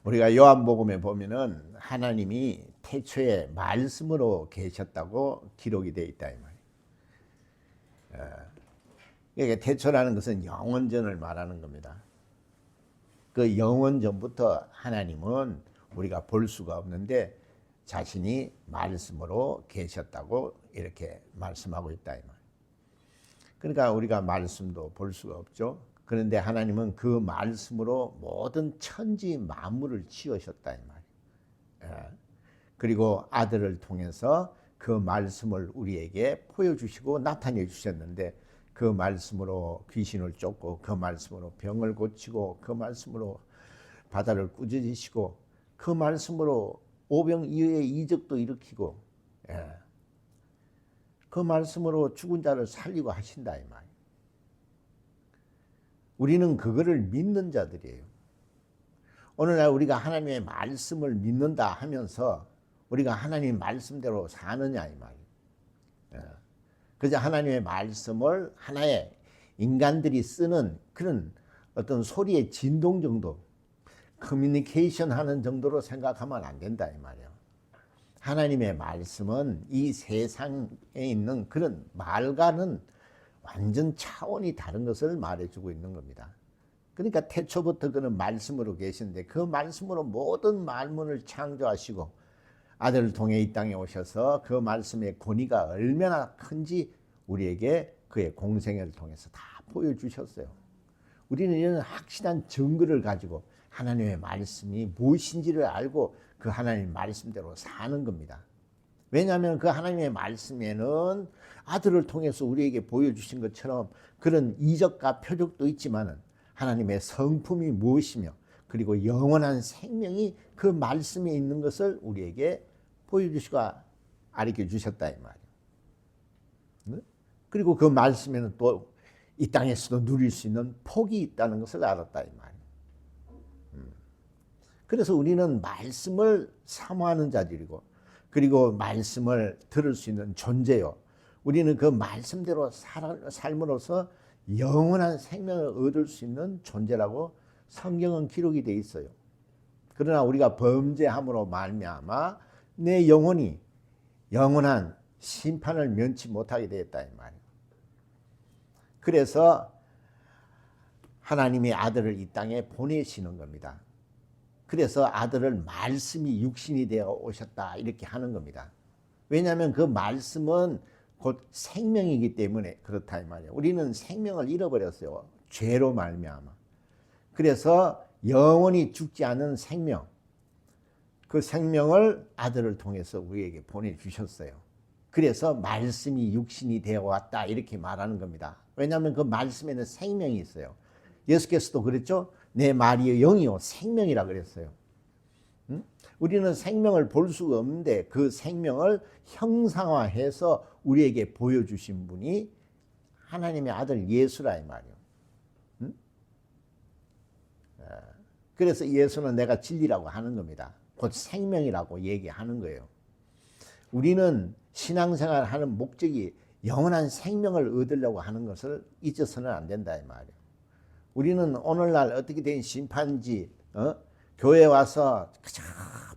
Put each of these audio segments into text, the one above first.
우리가 요한복음에 보면은 하나님이 태초에 말씀으로 계셨다고 기록이 되어 있다 이 말이에요. 그러니까 태초라는 것은 영원전을 말하는 겁니다. 그 영원전부터 하나님은 우리가 볼 수가 없는데 자신이 말씀으로 계셨다고 이렇게 말씀하고 있다 이 말이에요. 그러니까 우리가 말씀도 볼 수가 없죠. 그런데 하나님은 그 말씀으로 모든 천지 만물을 지으셨다 이 말이에요. 그리고 아들을 통해서 그 말씀을 우리에게 보여주시고 나타내 주셨는데 그 말씀으로 귀신을 쫓고 그 말씀으로 병을 고치고 그 말씀으로 바다를 꾸짖으시고 그 말씀으로 오병이어의 이적도 일으키고 그 말씀으로 죽은 자를 살리고 하신다 이 말이에요. 우리는 그거를 믿는 자들이에요. 오늘날 우리가 하나님의 말씀을 믿는다 하면서 우리가 하나님 말씀대로 사느냐 이 말이에요. 그저 하나님의 말씀을 하나의 인간들이 쓰는 그런 어떤 소리의 진동 정도, 커뮤니케이션 하는 정도로 생각하면 안 된다 이 말이에요. 하나님의 말씀은 이 세상에 있는 그런 말과는 완전 차원이 다른 것을 말해주고 있는 겁니다. 그러니까 태초부터 그는 말씀으로 계신데 그 말씀으로 모든 만물을 창조하시고 아들을 통해 이 땅에 오셔서 그 말씀의 권위가 얼마나 큰지 우리에게 그의 공생애를 통해서 다 보여주셨어요. 우리는 이런 확실한 증거를 가지고 하나님의 말씀이 무엇인지를 알고 그 하나님 말씀대로 사는 겁니다. 왜냐하면 그 하나님의 말씀에는 아들을 통해서 우리에게 보여주신 것처럼 그런 이적과 표적도 있지만은 하나님의 성품이 무엇이며 그리고 영원한 생명이 그 말씀에 있는 것을 우리에게 보여주시고 가르쳐 주셨다 이 말이에요. 그리고 그 말씀에는 또 이 땅에서도 누릴 수 있는 복이 있다는 것을 알았다 이 말이에요. 그래서 우리는 말씀을 사모하는 자들이고 그리고 말씀을 들을 수 있는 존재요. 우리는 그 말씀대로 삶으로써 영원한 생명을 얻을 수 있는 존재라고 성경은 기록이 되어 있어요. 그러나 우리가 범죄함으로 말미암아 내 영혼이 영원한 심판을 면치 못하게 되었다 이 말이에요. 그래서 하나님의 아들을 이 땅에 보내시는 겁니다. 그래서 아들을 말씀이 육신이 되어 오셨다 이렇게 하는 겁니다. 왜냐하면 그 말씀은 곧 생명이기 때문에 그렇다 이 말이에요. 우리는 생명을 잃어버렸어요. 죄로 말미암아. 그래서 영원히 죽지 않은 생명, 그 생명을 아들을 통해서 우리에게 보내주셨어요. 그래서 말씀이 육신이 되어 왔다 이렇게 말하는 겁니다. 왜냐하면 그 말씀에는 생명이 있어요. 예수께서도 그랬죠. 내 말이 영이요 생명이라 그랬어요. 우리는 생명을 볼 수가 없는데 그 생명을 형상화해서 우리에게 보여주신 분이 하나님의 아들 예수라 이 말이에요. 그래서 예수는 내가 진리라고 하는 겁니다. 곧 생명이라고 얘기하는 거예요. 우리는 신앙생활 하는 목적이 영원한 생명을 얻으려고 하는 것을 잊어서는 안 된다 이 말이에요. 우리는 오늘날 어떻게 된 심판지 교회 와서 그저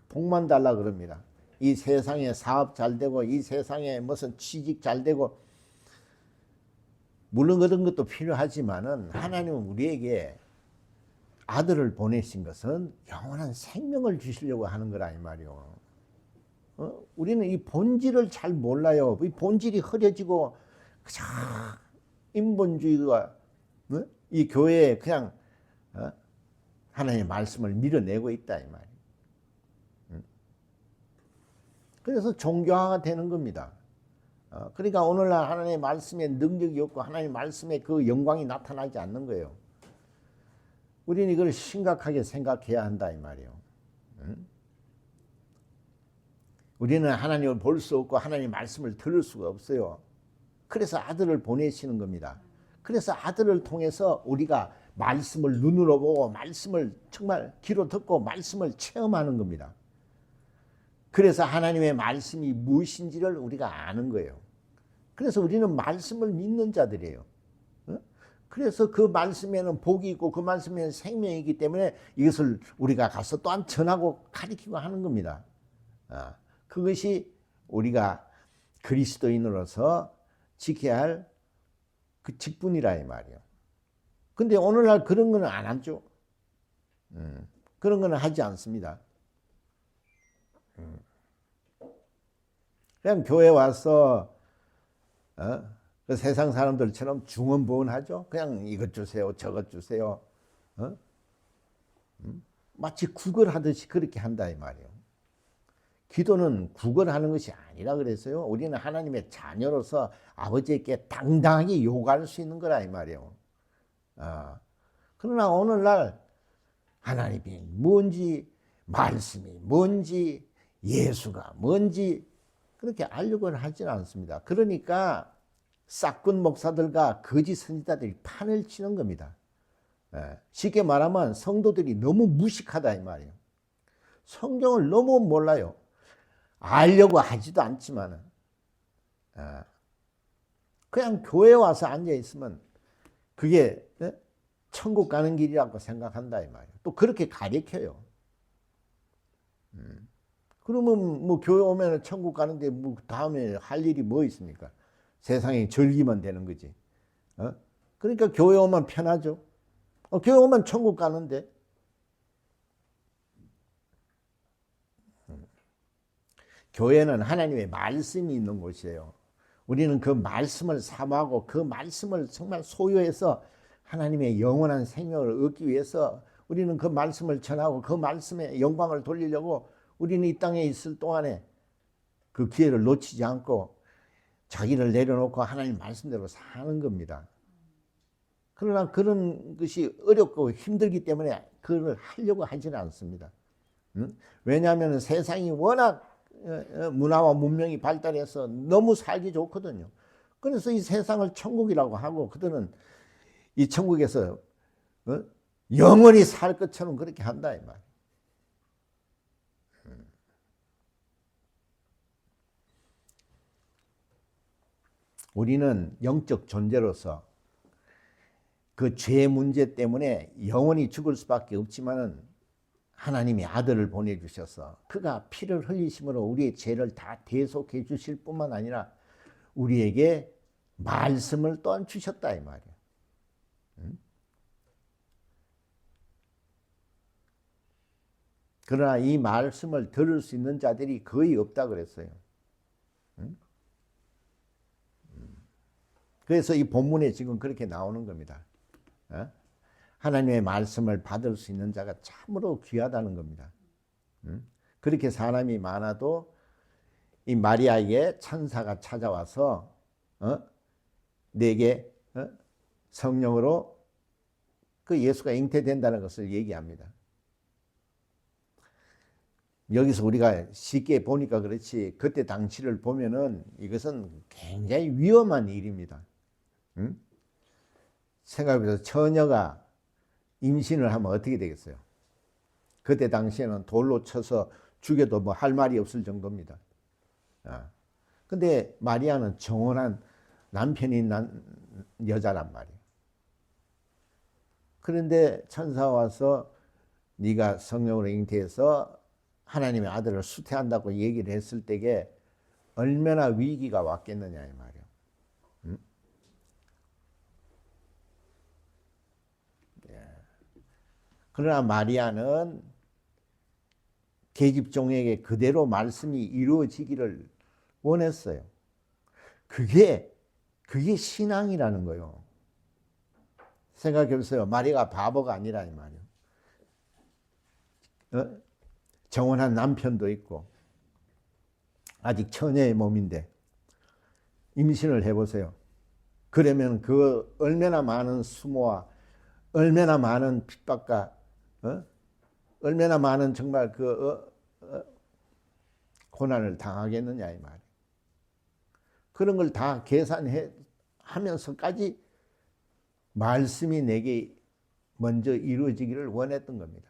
복만 달라 그럽니다. 이 세상에 사업 잘 되고 이 세상에 무슨 취직 잘 되고 물론 그런 것도 필요하지만은 하나님은 우리에게 아들을 보내신 것은 영원한 생명을 주시려고 하는 거라 이 말이요. 우리는 이 본질을 잘 몰라요. 이 본질이 흐려지고 그저 인본주의가 이 교회에 그냥 하나님의 말씀을 밀어내고 있다 이 말이에요. 그래서 종교화가 되는 겁니다. 그러니까 오늘날 하나님의 말씀에 능력이 없고 하나님의 말씀에 그 영광이 나타나지 않는 거예요. 우리는 이걸 심각하게 생각해야 한다 이 말이에요. 우리는 하나님을 볼 수 없고 하나님의 말씀을 들을 수가 없어요. 그래서 아들을 보내시는 겁니다. 그래서 아들을 통해서 우리가 말씀을 눈으로 보고 말씀을 정말 귀로 듣고 말씀을 체험하는 겁니다. 그래서 하나님의 말씀이 무엇인지를 우리가 아는 거예요. 그래서 우리는 말씀을 믿는 자들이에요. 그래서 그 말씀에는 복이 있고 그 말씀에는 생명이 있기 때문에 이것을 우리가 가서 또한 전하고 가르치고 하는 겁니다. 그것이 우리가 그리스도인으로서 지켜야 할 그 직분이라 이 말이에요. 근데 오늘날 그런 거는 안 하죠. 그런 거는 하지 않습니다. 그냥 교회 와서 그 세상 사람들처럼 중언부언하죠. 그냥 이것 주세요, 저것 주세요. 마치 구걸하듯이 그렇게 한다 이 말이에요. 기도는 구걸하는 것이 아니라 그랬어요. 우리는 하나님의 자녀로서 아버지께 당당하게 요구할 수 있는 거라 이 말이에요. 그러나 오늘날 하나님이 뭔지, 말씀이 뭔지, 예수가 뭔지 그렇게 알려고 하지는 않습니다. 그러니까 싹군 목사들과 거짓 선지자들이 판을 치는 겁니다. 쉽게 말하면 성도들이 너무 무식하다 이 말이에요. 성경을 너무 몰라요. 알려고 하지도 않지만 그냥 교회 와서 앉아 있으면 그게 천국 가는 길이라고 생각한다 이 말이에요. 또 그렇게 가르쳐요. 그러면 뭐 교회 오면 천국 가는데 뭐 다음에 할 일이 뭐 있습니까? 세상에 즐기면 되는 거지. 그러니까 교회 오면 편하죠. 교회 오면 천국 가는데. 교회는 하나님의 말씀이 있는 곳이에요. 우리는 그 말씀을 사모하고 그 말씀을 정말 소유해서 하나님의 영원한 생명을 얻기 위해서 우리는 그 말씀을 전하고 그 말씀에 영광을 돌리려고 우리는 이 땅에 있을 동안에 그 기회를 놓치지 않고 자기를 내려놓고 하나님 말씀대로 사는 겁니다. 그러나 그런 것이 어렵고 힘들기 때문에 그걸 하려고 하지는 않습니다. 왜냐하면 세상이 워낙 문화와 문명이 발달해서 너무 살기 좋거든요. 그래서 이 세상을 천국이라고 하고 그들은 이 천국에서 영원히 살 것처럼 그렇게 한다 이 말. 우리는 영적 존재로서 그 죄 문제 때문에 영원히 죽을 수밖에 없지만은 하나님이 아들을 보내주셔서 그가 피를 흘리심으로 우리의 죄를 다 대속해 주실 뿐만 아니라 우리에게 말씀을 또한 주셨다 이 말이에요. 그러나 이 말씀을 들을 수 있는 자들이 거의 없다 그랬어요. 그래서 이 본문에 지금 그렇게 나오는 겁니다. 하나님의 말씀을 받을 수 있는 자가 참으로 귀하다는 겁니다. 그렇게 사람이 많아도 이 마리아에게 천사가 찾아와서 내게 성령으로 그 예수가 잉태된다는 것을 얘기합니다. 여기서 우리가 쉽게 보니까 그렇지 그때 당시를 보면은 이것은 굉장히 위험한 일입니다. 생각해보세요. 처녀가 임신을 하면 어떻게 되겠어요? 그때 당시에는 돌로 쳐서 죽여도 뭐 할 말이 없을 정도입니다. 근데 마리아는 정혼한 남편이 난 여자란 말이에요. 그런데 천사가 와서 네가 성령으로 잉태해서 하나님의 아들을 수태한다고 얘기를 했을 때에 얼마나 위기가 왔겠느냐 이 말이에요. 그러나 마리아는 계집종에게 그대로 말씀이 이루어지기를 원했어요. 그게 신앙이라는 거예요. 생각해보세요. 마리아가 바보가 아니라 이 말이에요. 정혼한 남편도 있고 아직 처녀의 몸인데 임신을 해보세요. 그러면 그 얼마나 많은 수모와 얼마나 많은 핍박과 얼마나 많은 정말 그 고난을 당하겠느냐 이 말이에요. 그런 걸 다 계산해 하면서까지 말씀이 내게 먼저 이루어지기를 원했던 겁니다.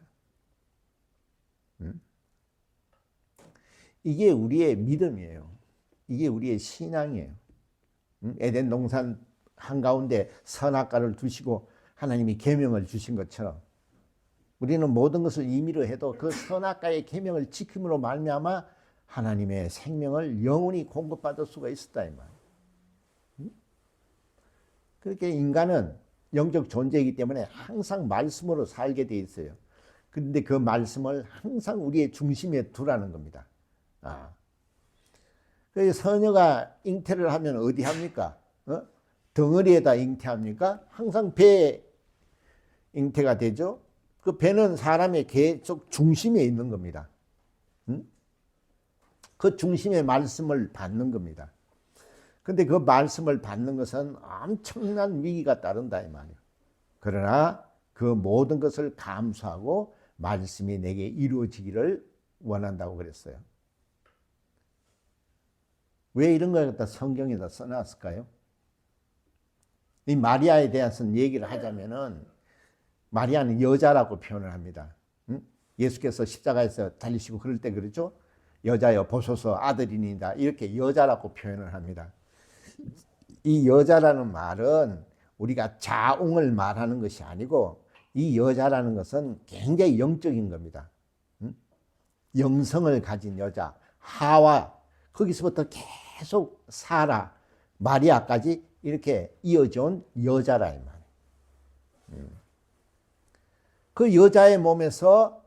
이게 우리의 믿음이에요. 이게 우리의 신앙이에요. 에덴 동산 한가운데 선악과를 두시고 하나님이 계명을 주신 것처럼 우리는 모든 것을 임의로 해도 그 선악과의 계명을 지킴으로 말미암아 하나님의 생명을 영원히 공급받을 수가 있었다 이 말이에요. 그렇게 인간은 영적 존재이기 때문에 항상 말씀으로 살게 돼 있어요. 그런데 그 말씀을 항상 우리의 중심에 두라는 겁니다. 그래서 서녀가 잉태를 하면 어디 합니까? 덩어리에다 잉태합니까? 항상 배에 잉태가 되죠. 그 배는 사람의 계속 중심에 있는 겁니다. 그 중심의 말씀을 받는 겁니다. 근데 그 말씀을 받는 것은 엄청난 위기가 따른다 이 말이에요. 그러나 그 모든 것을 감수하고 말씀이 내게 이루어지기를 원한다고 그랬어요. 왜 이런 걸 갖다 성경에다 써놨을까요? 이 마리아에 대해서는 얘기를 하자면은 마리아는 여자라고 표현을 합니다. 예수께서 십자가에서 달리시고 그럴 때 그러죠. 여자여 보소서 아들이니이다 이렇게 여자라고 표현을 합니다. 이 여자라는 말은 우리가 자웅을 말하는 것이 아니고 이 여자라는 것은 굉장히 영적인 겁니다. 영성을 가진 여자 하와 거기서부터 계속 사라 마리아까지 이렇게 이어져 온 여자라 이 말이에요. 그 여자의 몸에서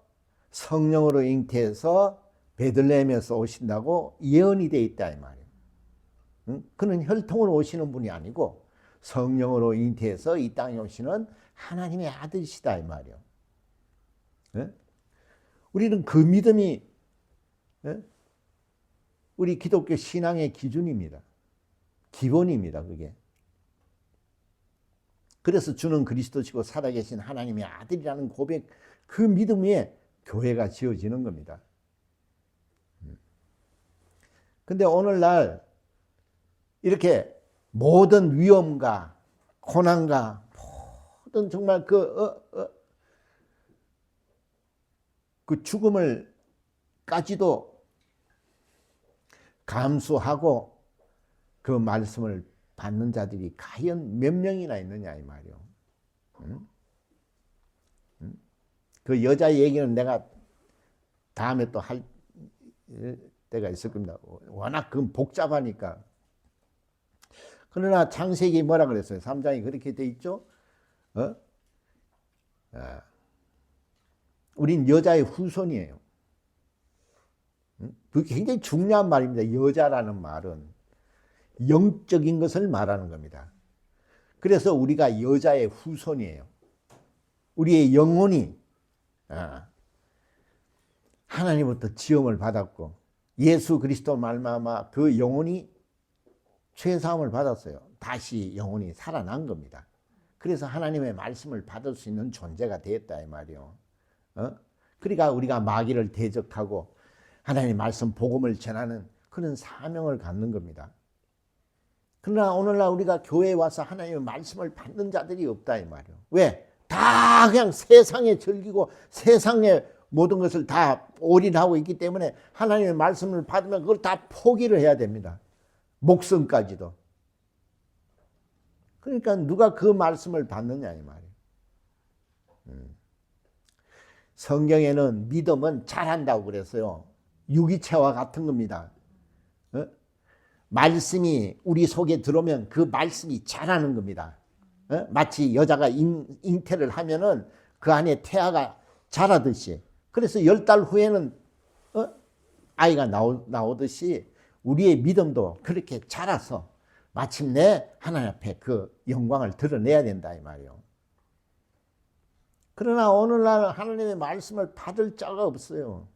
성령으로 잉태해서 베들레헴에서 오신다고 예언이 되어 있다 이 말이에요. 그는 혈통으로 오시는 분이 아니고 성령으로 잉태해서 이 땅에 오시는 하나님의 아들이시다 이 말이에요. 우리는 그 믿음이 우리 기독교 신앙의 기준입니다. 기본입니다. 그게. 그래서 주는 그리스도시고 살아계신 하나님의 아들이라는 고백, 그 믿음 위에 교회가 지어지는 겁니다. 근데 오늘날 이렇게 모든 위험과 고난과 모든 정말 그 죽음을까지도 감수하고 그 말씀을 받는 자들이 과연 몇 명이나 있느냐 이 말이요. 그 여자 얘기는 내가 다음에 또 할 때가 있을 겁니다. 워낙 그 복잡하니까. 그러나 창세기 뭐라 그랬어요? 3장이 그렇게 돼 있죠. 우린 여자의 후손이에요. 그게 굉장히 중요한 말입니다. 여자라는 말은 영적인 것을 말하는 겁니다. 그래서 우리가 여자의 후손이에요. 우리의 영혼이 하나님부터 지음을 받았고 예수 그리스도 말미암아 그 영혼이 죄사함을 받았어요. 다시 영혼이 살아난 겁니다. 그래서 하나님의 말씀을 받을 수 있는 존재가 되었다 이 말이요. 그러니까 우리가 마귀를 대적하고 하나님의 말씀 복음을 전하는 그런 사명을 갖는 겁니다. 그러나 오늘날 우리가 교회에 와서 하나님의 말씀을 받는 자들이 없다 이 말이에요. 왜? 다 그냥 세상에 즐기고 세상의 모든 것을 다 올인하고 있기 때문에 하나님의 말씀을 받으면 그걸 다 포기를 해야 됩니다. 목숨까지도. 그러니까 누가 그 말씀을 받느냐 이 말이에요. 성경에는 믿음은 잘한다고 그랬어요. 유기체와 같은 겁니다. 말씀이 우리 속에 들어오면 그 말씀이 자라는 겁니다. 마치 여자가 잉태를 하면은 그 안에 태아가 자라듯이. 그래서 10달 후에는 아이가 나오듯이 우리의 믿음도 그렇게 자라서 마침내 하나님 앞에 그 영광을 드러내야 된다 이 말이에요. 그러나 오늘날 하나님의 말씀을 받을 자가 없어요.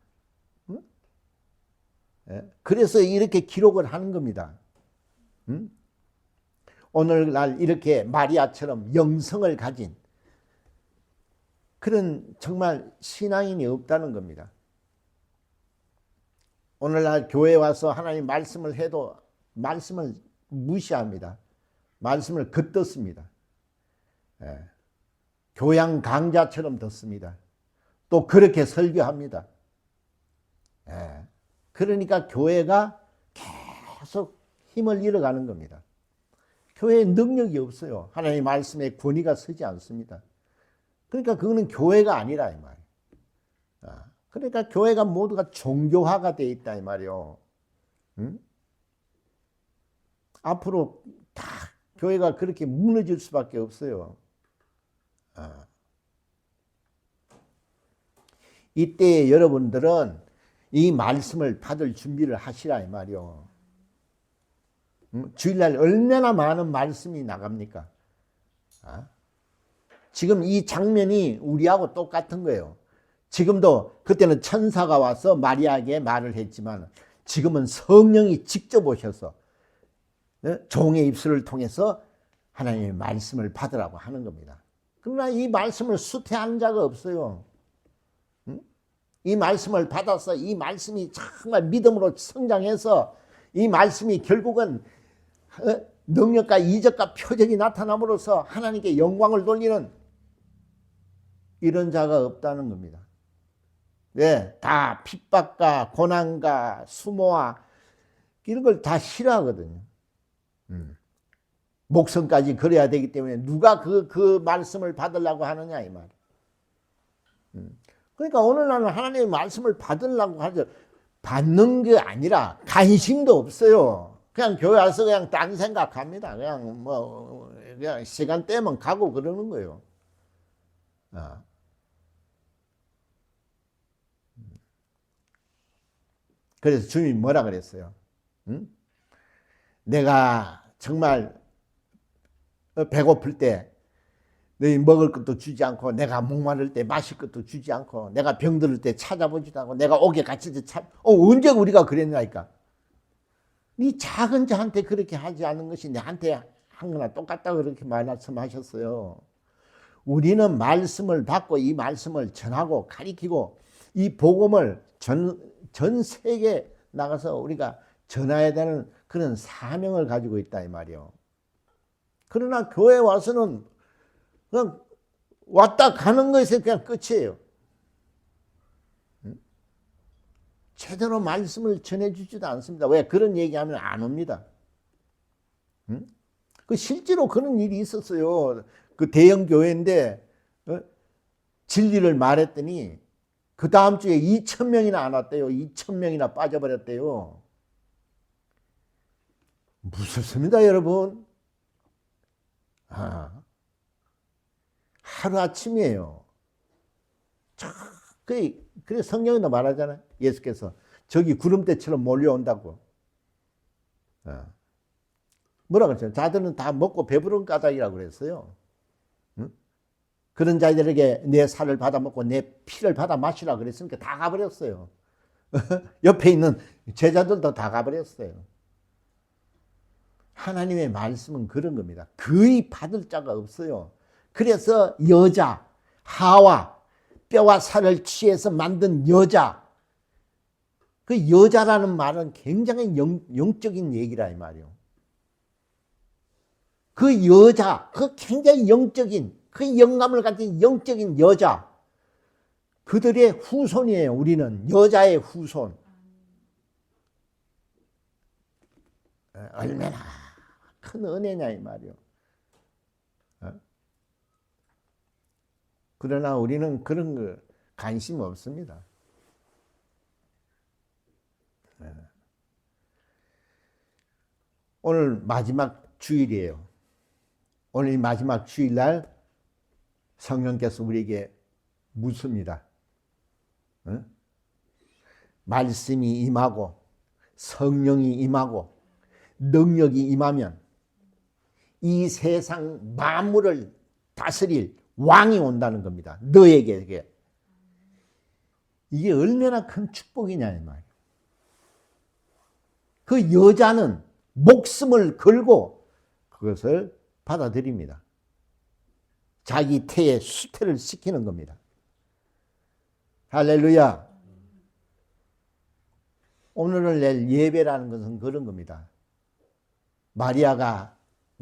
그래서 이렇게 기록을 하는 겁니다. 오늘날 이렇게 마리아처럼 영성을 가진 그런 정말 신앙인이 없다는 겁니다. 오늘날 교회에 와서 하나님 말씀을 해도 말씀을 무시합니다. 말씀을 겉듣습니다. 교양 강자처럼 듣습니다. 또 그렇게 설교합니다. 그러니까 교회가 계속 힘을 잃어가는 겁니다. 교회에 능력이 없어요. 하나님의 말씀에 권위가 서지 않습니다. 그러니까 그거는 교회가 아니라 이 말이에요. 그러니까 교회가 모두가 종교화가 돼 있다 이 말이요. 응? 앞으로 다 교회가 그렇게 무너질 수밖에 없어요. 이때 여러분들은 이 말씀을 받을 준비를 하시라 이 말이요. 주일날 얼마나 많은 말씀이 나갑니까? 지금 이 장면이 우리하고 똑같은 거예요. 지금도 그때는 천사가 와서 마리아에게 말을 했지만 지금은 성령이 직접 오셔서 종의 입술을 통해서 하나님의 말씀을 받으라고 하는 겁니다. 그러나 이 말씀을 수태하는 자가 없어요. 이 말씀을 받아서 이 말씀이 정말 믿음으로 성장해서 이 말씀이 결국은 능력과 이적과 표적이 나타남으로써 하나님께 영광을 돌리는 이런 자가 없다는 겁니다. 네, 다 핍박과 고난과 수모와 이런 걸 다 싫어하거든요. 목성까지 걸어야 되기 때문에 누가 그 말씀을 받으려고 하느냐 이 말. 그러니까 오늘날은 하나님의 말씀을 받으려고 하죠. 받는 게 아니라 관심도 없어요. 그냥 교회 와서 그냥 딴 생각합니다. 그냥 시간 떼면 가고 그러는 거예요. 그래서 주님이 뭐라 그랬어요? 내가 정말 배고플 때 너희 먹을 것도 주지 않고 내가 목마를 때 마실 것도 주지 않고 내가 병들을 때 찾아보지도 않고 내가 옥에 갇힐 때 언제 우리가 그랬냐니까. 네 작은 자한테 그렇게 하지 않는 것이 내한테 한 거나 똑같다고 그렇게 말씀하셨어요. 우리는 말씀을 받고 이 말씀을 전하고 가리키고 이 복음을 전 세계에 나가서 우리가 전해야 되는 그런 사명을 가지고 있다 이 말이요. 그러나 교회 와서는 그냥 왔다 가는 것에 그냥 끝이에요. 제대로 말씀을 전해주지도 않습니다. 왜? 그런 얘기하면 안 옵니다. 실제로 그런 일이 있었어요. 그 대형 교회인데 진리를 말했더니 그 다음 주에 2,000명이나 안 왔대요. 2,000명이나 빠져버렸대요. 무섭습니다, 여러분. 하루아침이에요. 그래 성경에도 말하잖아요. 예수께서 저기 구름대처럼 몰려온다고. 뭐라 그랬어요? 자들은 다 먹고 배부른 까닭이라고 그랬어요. 그런 자들에게 내 살을 받아 먹고 내 피를 받아 마시라 그랬으니까 다 가버렸어요. 옆에 있는 제자들도 다 가버렸어요. 하나님의 말씀은 그런 겁니다. 거의 받을 자가 없어요. 그래서 여자, 하와, 뼈와 살을 취해서 만든 여자, 그 여자라는 말은 굉장히 영적인 얘기라 이 말이에요. 그 여자, 그 굉장히 영적인, 그 영감을 가진 영적인 여자, 그들의 후손이에요. 우리는 여자의 후손. 얼마나 큰 은혜냐 이 말이요. 그러나 우리는 그런 거 관심 없습니다. 오늘 마지막 주일이에요. 오늘 마지막 주일날 성령께서 우리에게 묻습니다. 말씀이 임하고 성령이 임하고 능력이 임하면 이 세상 만물을 다스릴 왕이 온다는 겁니다. 너에게. 이게 얼마나 큰 축복이냐 이 말이에요. 그 여자는 목숨을 걸고 그것을 받아들입니다. 자기 태에 수태를 시키는 겁니다. 할렐루야. 오늘을 낼 예배라는 것은 그런 겁니다. 마리아가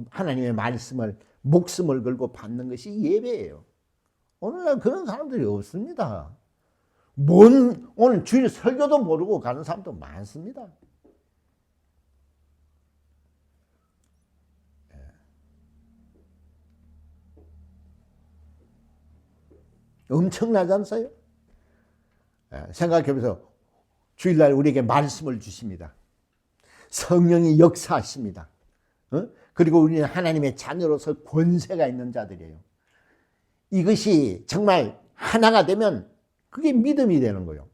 하나님의 말씀을 목숨을 걸고 받는 것이 예배예요. 오늘날 그런 사람들이 없습니다. 오늘 주일 설교도 모르고 가는 사람도 많습니다. 엄청나지 않아요? 생각해보세요. 주일날 우리에게 말씀을 주십니다. 성령이 역사하십니다. 그리고 우리는 하나님의 자녀로서 권세가 있는 자들이에요. 이것이 정말 하나가 되면 그게 믿음이 되는 거예요.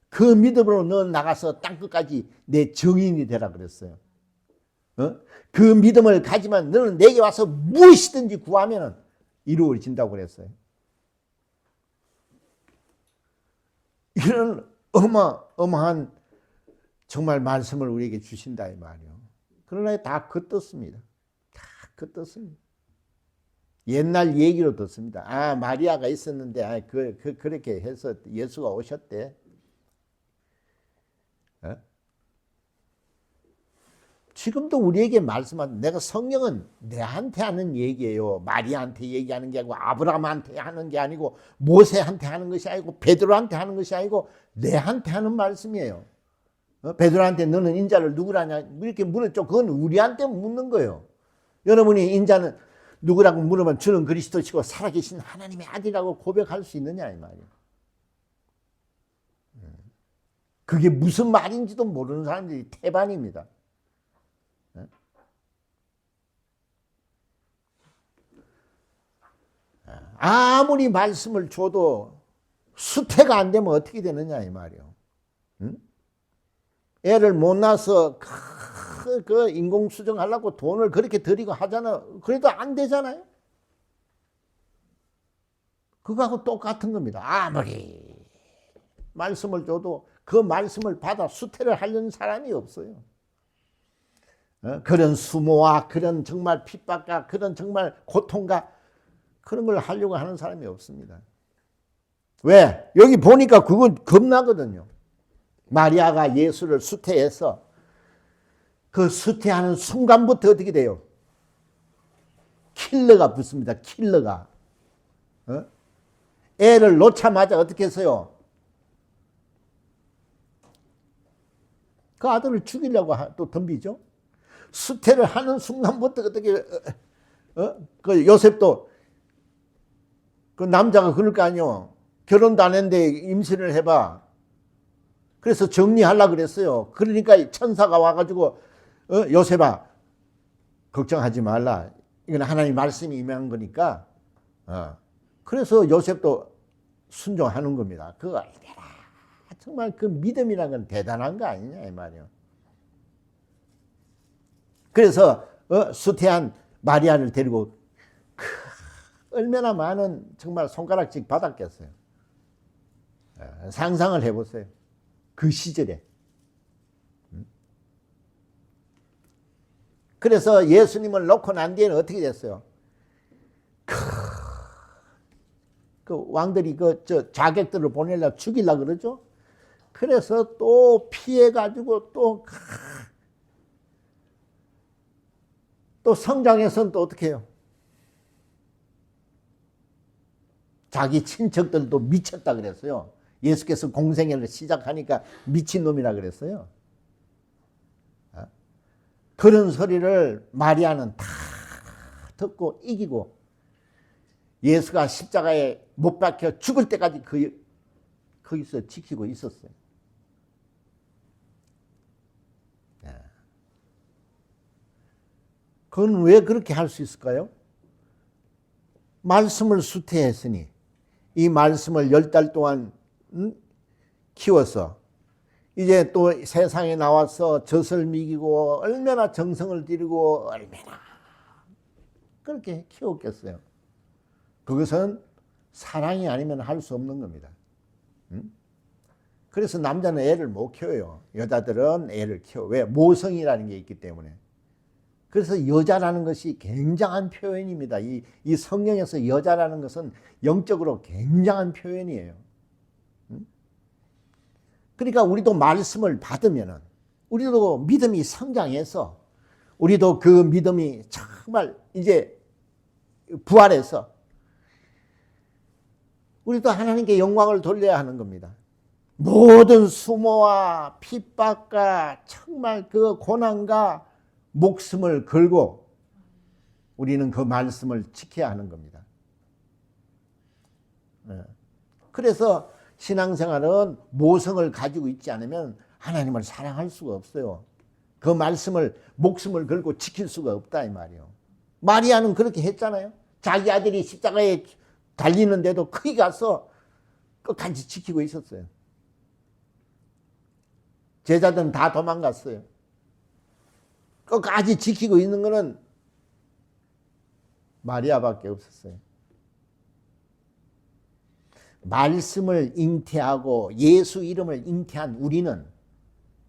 그 믿음으로 너 나가서 땅끝까지 내 증인이 되라 그랬어요. 그 믿음을 가지면 너는 내게 와서 무엇이든지 구하면 이루어진다고 그랬어요. 이런 어마어마한 정말 말씀을 우리에게 주신다 이 말이에요. 그러나 다 겉듣습니다. 다 겉듣습니다. 옛날 얘기로 듣습니다. 아, 마리아가 있었는데 그렇게 해서 예수가 오셨대. 지금도 우리에게 말씀하는, 내가 성령은 내한테 하는 얘기예요. 마리아한테 얘기하는 게 아니고 아브라함한테 하는 게 아니고 모세한테 하는 것이 아니고 베드로한테 하는 것이 아니고 내한테 하는 말씀이에요. 베드로한테 너는 인자를 누구라냐 이렇게 물었죠. 그건 우리한테 묻는 거예요. 여러분이 인자는 누구라고 물으면 주는 그리스도시고 살아계신 하나님의 아들이라고 고백할 수 있느냐 이 말이에요. 그게 무슨 말인지도 모르는 사람들이 태반입니다. 아무리 말씀을 줘도 수태가 안 되면 어떻게 되느냐 이 말이에요. 애를 못 낳아서 그 인공수정 하려고 돈을 그렇게 들이고 하잖아. 그래도 안 되잖아요. 그거하고 똑같은 겁니다. 아무리 말씀을 줘도 그 말씀을 받아 수태를 하려는 사람이 없어요. 그런 수모와 그런 정말 핍박과 그런 정말 고통과 그런 걸 하려고 하는 사람이 없습니다. 왜? 여기 보니까 그건 겁나거든요. 마리아가 예수를 수태해서 그 수태하는 순간부터 어떻게 돼요? 킬러가 붙습니다. 킬러가. 애를 놓자마자 어떻게 했어요? 그 아들을 죽이려고 또 덤비죠. 수태를 하는 순간부터 어떻게 그 요셉도 그 남자가 그럴 거 아니요. 결혼도 안 했는데 임신을 해봐. 그래서 정리하려고 그랬어요. 그러니까 천사가 와가지고 요셉아 걱정하지 말라. 이건 하나님 말씀이 임한 거니까. 그래서 요셉도 순종하는 겁니다. 그거 정말 그 믿음이라는 건 대단한 거 아니냐 이 말이에요. 그래서 수태한 마리아를 데리고 얼마나 많은 정말 손가락질 받았겠어요. 상상을 해보세요. 그 시절에. 그래서 예수님을 놓고 난 뒤에는 어떻게 됐어요? 그 왕들이 저 자객들을 보내려고 죽이려고 그러죠. 그래서 또 피해가지고 또 성장해서는 또 어떻게 해요? 자기 친척들도 미쳤다 그랬어요. 예수께서 공생애를 시작하니까 미친놈이라 그랬어요. 그런 소리를 마리아는 다 듣고 이기고 예수가 십자가에 못 박혀 죽을 때까지 거기서 지키고 있었어요. 그건 왜 그렇게 할 수 있을까요? 말씀을 수태했으니 이 말씀을 10달 동안 키워서 이제 또 세상에 나와서 젖을 먹이고 얼마나 정성을 들이고 얼마나 그렇게 키웠겠어요. 그것은 사랑이 아니면 할 수 없는 겁니다. 그래서 남자는 애를 못 키워요. 여자들은 애를 키워. 왜? 모성이라는 게 있기 때문에. 그래서 여자라는 것이 굉장한 표현입니다. 이 성경에서 여자라는 것은 영적으로 굉장한 표현이에요. 그러니까 우리도 말씀을 받으면은 우리도 믿음이 성장해서 우리도 그 믿음이 정말 이제 부활해서 우리도 하나님께 영광을 돌려야 하는 겁니다. 모든 수모와 핍박과 정말 그 고난과 목숨을 걸고 우리는 그 말씀을 지켜야 하는 겁니다. 그래서 신앙생활은 모성을 가지고 있지 않으면 하나님을 사랑할 수가 없어요. 그 말씀을 목숨을 걸고 지킬 수가 없다 이 말이에요. 마리아는 그렇게 했잖아요. 자기 아들이 십자가에 달리는데도 거기 가서 끝까지 지키고 있었어요. 제자들은 다 도망갔어요. 끝까지 지키고 있는 것은 마리아밖에 없었어요. 말씀을 잉태하고 예수 이름을 잉태한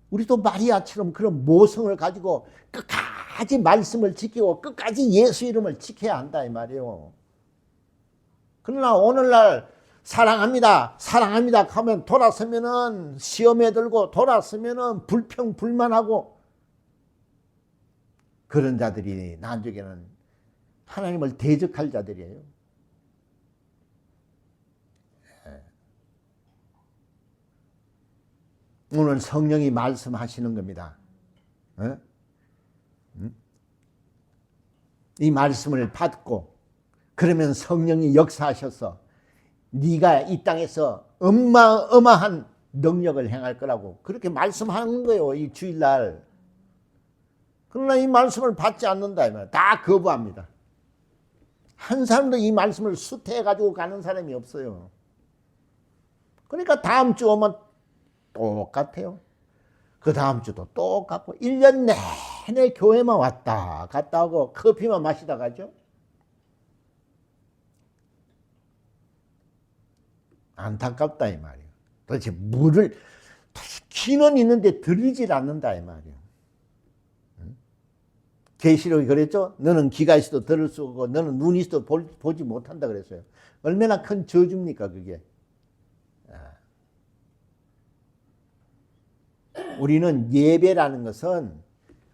우리도 마리아처럼 그런 모성을 가지고 끝까지 말씀을 지키고 끝까지 예수 이름을 지켜야 한다 이 말이에요. 그러나 오늘날 사랑합니다 하면 돌아서면은 시험에 들고 돌아서면은 불평불만하고 그런 자들이 나중에는 하나님을 대적할 자들이에요. 오늘 성령이 말씀하시는 겁니다. 이 말씀을 받고 그러면 성령이 역사하셔서 네가 이 땅에서 어마어마한 능력을 행할 거라고 그렇게 말씀하는 거예요. 이 주일날. 그러나 이 말씀을 받지 않는다. 다 거부합니다. 한 사람도 이 말씀을 수태해가지고 가는 사람이 없어요. 그러니까 다음 주 오면 똑같아요. 그 다음 주도 똑같고 1년 내내 교회만 왔다 갔다 하고 커피만 마시다 가죠. 안타깝다 이 말이에요. 도대체 물을 귀는 있는데 들리질 않는다 이 말이에요. 계시록이 그랬죠. 너는 귀가 있어도 들을 수 없고 너는 눈이 있어도 보지 못한다 그랬어요. 얼마나 큰 저주입니까 그게. 우리는 예배라는 것은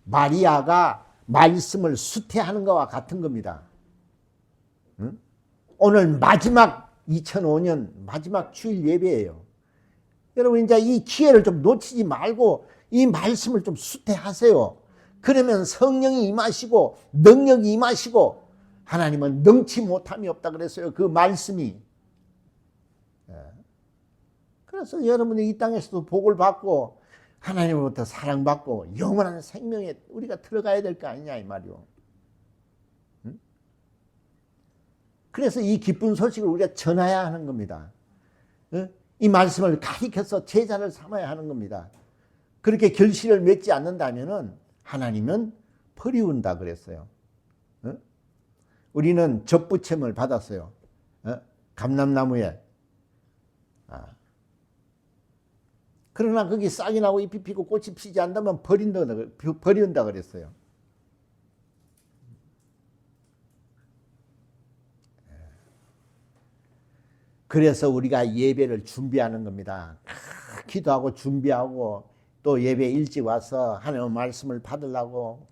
마리아가 말씀을 수태하는 것과 같은 겁니다. 오늘 마지막 2005년 마지막 주일 예배예요. 여러분 이제 이 기회를 좀 놓치지 말고 이 말씀을 좀 수태하세요. 그러면 성령이 임하시고 능력이 임하시고 하나님은 능치 못함이 없다 그랬어요. 그 말씀이. 그래서 여러분이 이 땅에서도 복을 받고 하나님으로부터 사랑받고 영원한 생명에 우리가 들어가야 될 거 아니냐 이 말이요. 그래서 이 기쁜 소식을 우리가 전해야 하는 겁니다. 이 말씀을 가리켜서 제자를 삼아야 하는 겁니다. 그렇게 결실을 맺지 않는다면 하나님은 버리운다 그랬어요. 우리는 접부침을 받았어요. 감람나무에. 그러나 거기 싹이 나고 잎이 피고 꽃이 피지 않다면 버린다 그랬어요. 그래서 우리가 예배를 준비하는 겁니다. 기도하고 준비하고 또 예배 일찍 와서 하나님의 말씀을 받으려고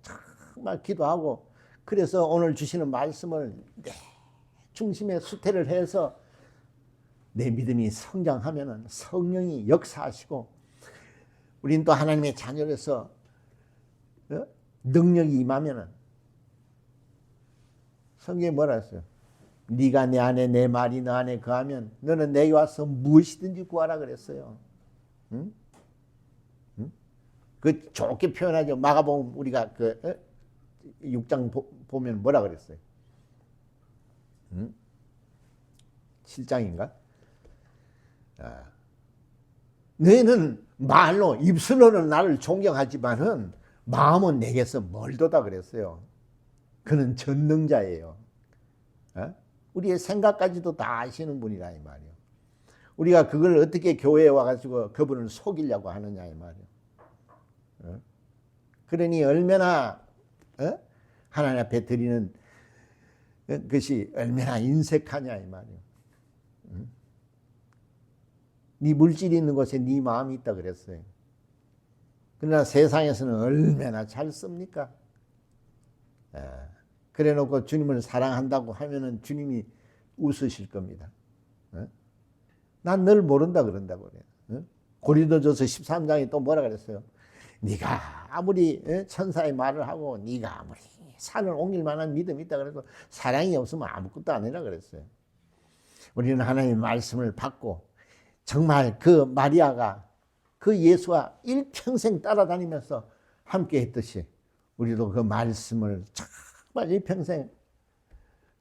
정말 기도하고 그래서 오늘 주시는 말씀을 내 중심에 수태를 해서 내 믿음이 성장하면 성령이 역사하시고 우리는 또 하나님의 자녀로서 능력이 임하면 성경에 뭐라 했어요? 네가 내 안에 내 말이 너 안에 거하면 너는 내게 와서 무엇이든지 구하라 그랬어요. 응? 응? 그 좋게 표현하죠. 마가복음 우리가 그 6장 보면 뭐라 그랬어요? 응? 7장인가? 너희는 말로 입술로는 나를 존경하지만은 마음은 내게서 멀도다 그랬어요. 그는 전능자예요. 우리의 생각까지도 다 아시는 분이라 이 말이에요. 우리가 그걸 어떻게 교회에 와가지고 그분을 속이려고 하느냐 이 말이에요. 그러니 얼마나 하나님 앞에 드리는 것이 얼마나 인색하냐 이 말이에요. 네 물질이 있는 곳에 네 마음이 있다 그랬어요. 그러나 세상에서는 얼마나 잘 씁니까? 그래 놓고 주님을 사랑한다고 하면은 주님이 웃으실 겁니다. 난 널 모른다 그런다고 그래요. 고린도전서 13장에 또 뭐라 그랬어요? 네가 아무리 천사의 말을 하고 네가 아무리 산을 옮길 만한 믿음이 있다 그래도 사랑이 없으면 아무것도 아니라 그랬어요. 우리는 하나님의 말씀을 받고 정말 그 마리아가 그 예수와 일평생 따라다니면서 함께 했듯이 우리도 그 말씀을 정말 일평생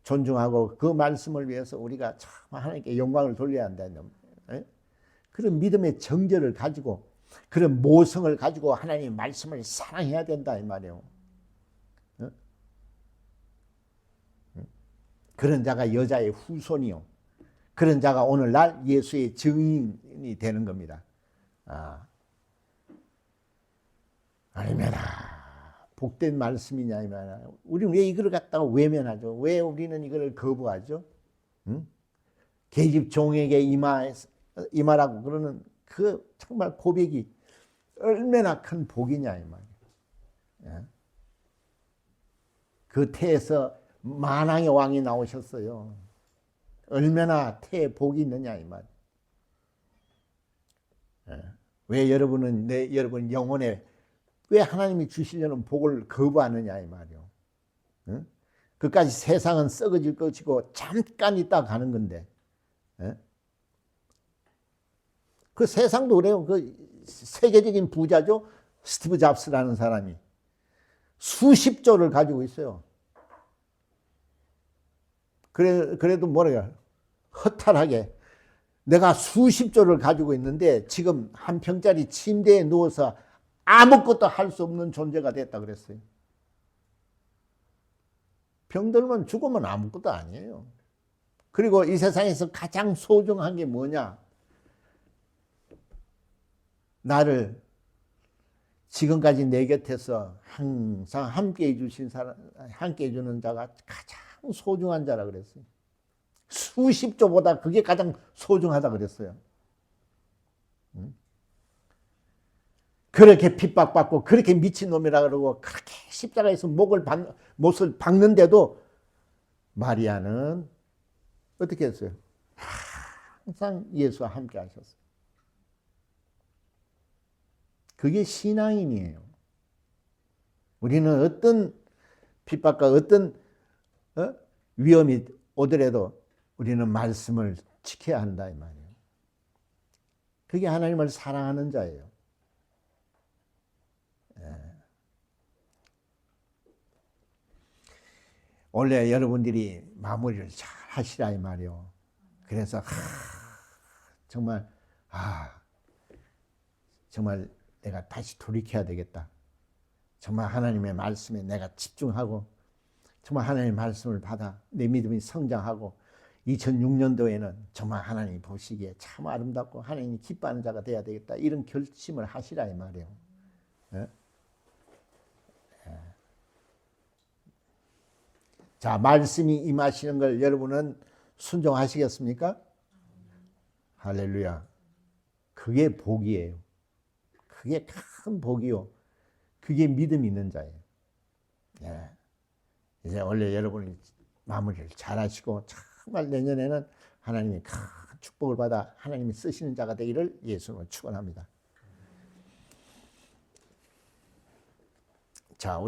존중하고 그 말씀을 위해서 우리가 정말 하나님께 영광을 돌려야 한다는 그런 믿음의 정절을 가지고 그런 모성을 가지고 하나님의 말씀을 사랑해야 된다 이 말이에요. 그런 자가 여자의 후손이요. 그런 자가 오늘날 예수의 증인이 되는 겁니다. 아니면 복된 말씀이냐 이 말이야. 우리는 왜 이걸 갖다가 외면하죠? 왜 우리는 이걸 거부하죠? 응? 계집 종에게 임하라고 그러는 그 정말 고백이 얼마나 큰 복이냐 이 말이야. 그 태에서 만왕의 왕이 나오셨어요. 얼마나 태에 복이 있느냐 이 말이야. 왜 여러분은 여러분 영혼에 왜 하나님이 주시려는 복을 거부하느냐 이 말이요. 응? 그까지 세상은 썩어질 것이고 잠깐 있다 가는 건데. 그 세상도 그래요. 그 세계적인 부자죠. 스티브 잡스라는 사람이 수십조를 가지고 있어요. 그래도 뭐래요? 허탈하게 내가 수십조를 가지고 있는데 지금 한 평짜리 침대에 누워서 아무것도 할 수 없는 존재가 됐다 그랬어요. 병들면 죽으면 아무것도 아니에요. 그리고 이 세상에서 가장 소중한 게 뭐냐? 나를 지금까지 내 곁에서 항상 함께 해주신 사람, 함께 해주는 자가 가장 소중한 자라 그랬어요. 수십조보다 그게 가장 소중하다 그랬어요. 그렇게 핍박받고 그렇게 미친놈이라 그러고 그렇게 십자가에서 못을 박는데도 마리아는 어떻게 했어요? 항상 예수와 함께 하셨어요. 그게 신앙인이에요. 우리는 어떤 핍박과 어떤 위험이 오더라도 우리는 말씀을 지켜야 한다 이 말이에요. 그게 하나님을 사랑하는 자예요. 원래 여러분들이 마무리를 잘 하시라 이 말이요. 그래서 정말 정말 내가 다시 돌이켜야 되겠다. 정말 하나님의 말씀에 내가 집중하고 정말 하나님의 말씀을 받아 내 믿음이 성장하고 2006년도에는 정말 하나님이 보시기에 참 아름답고 하나님이 기뻐하는 자가 돼야 되겠다. 이런 결심을 하시라 이 말이에요. 자, 말씀이 임하시는 걸 여러분은 순종하시겠습니까? 할렐루야. 그게 복이에요. 그게 큰 복이요. 그게 믿음 있는 자예요. 이제 원래 여러분이 마무리를 잘 하시고 정말 내년에는 하나님이 큰 축복을 받아 하나님이 쓰시는 자가 되기를 예수님을 축원합니다. 자,